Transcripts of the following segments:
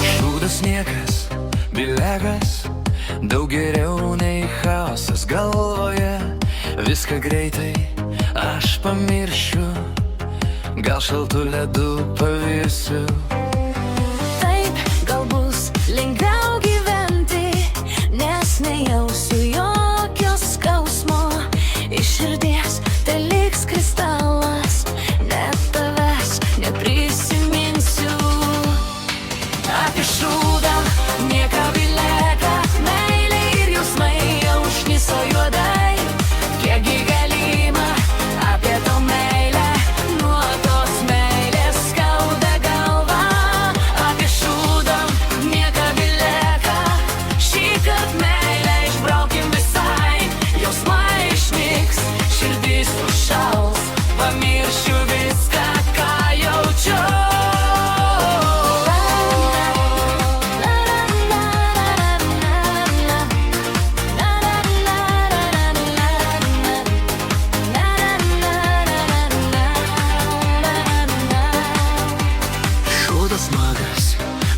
Šūdas niekas, bilegas, daug geriau nei chaosas galvoje. Viską greitai aš pamiršiu, gal šaltų ledų pavirsiu. Taip, gal bus lengviau gyventi, nes nejausiu jokio skausmo. Iš širdies tai liks kristalas, net tavęs neprisiminsiu. Apie šūdą nieką bileka, meilė ir jausmai jau užkniso juodai. Kiekgi galima apie to meilę, nuo tos meilės skauda galva. Apie šūdą nieką bileka, šįkart meilę išbraukim visai. Jausmai išnyks, širdis užšals, pamiršiu viską, ką jaučiu. Šūdas magas,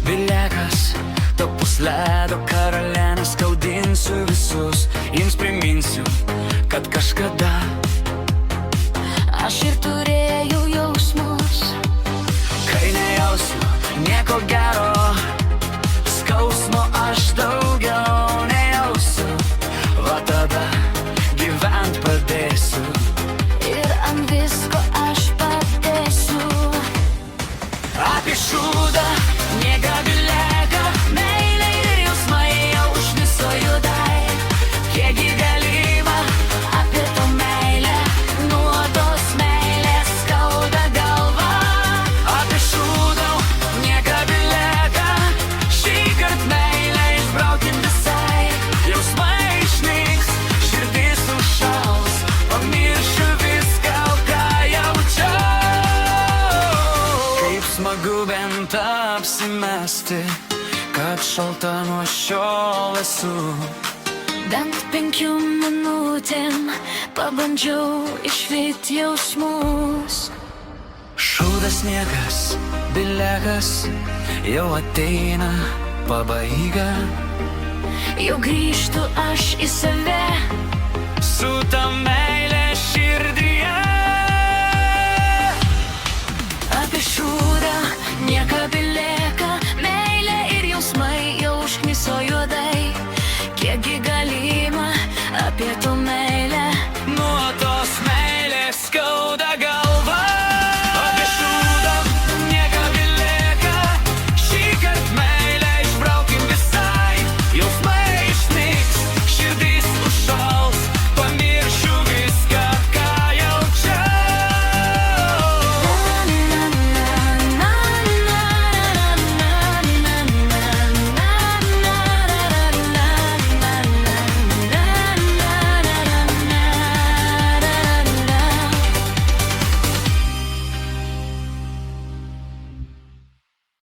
bilekas, tapus ledo karalienę skaudinsiu visus. Jums priminsiu, kad kažkada Aš ir turėjau jausmus, kai nejausiu nieko gero, skausmo aš daugiau nejausiu. Va tada gyvent padėsiu. ir ant visko aš padėsiu. Apie šūdą nieka bileka, meilė ir jausmai jau užkniso juodai. Kiekgi galima Apie to meilę, nuo tos meilės skauda galva. Apie šūdą nieka bileka, šįkart meilę išbraukim visai. Jausmai išnyks, širdis užšals, pamiršiu viską, ką jaučiu. Kaip smagu bent apsimesti, kad šalta nuo šiol esu. bent 5 minutėm pabandžiau išvyt jausmus. Šūdas niekas, bilekas, jau ateina pabaiga. Jau grįžtu aš į save, Su ta meile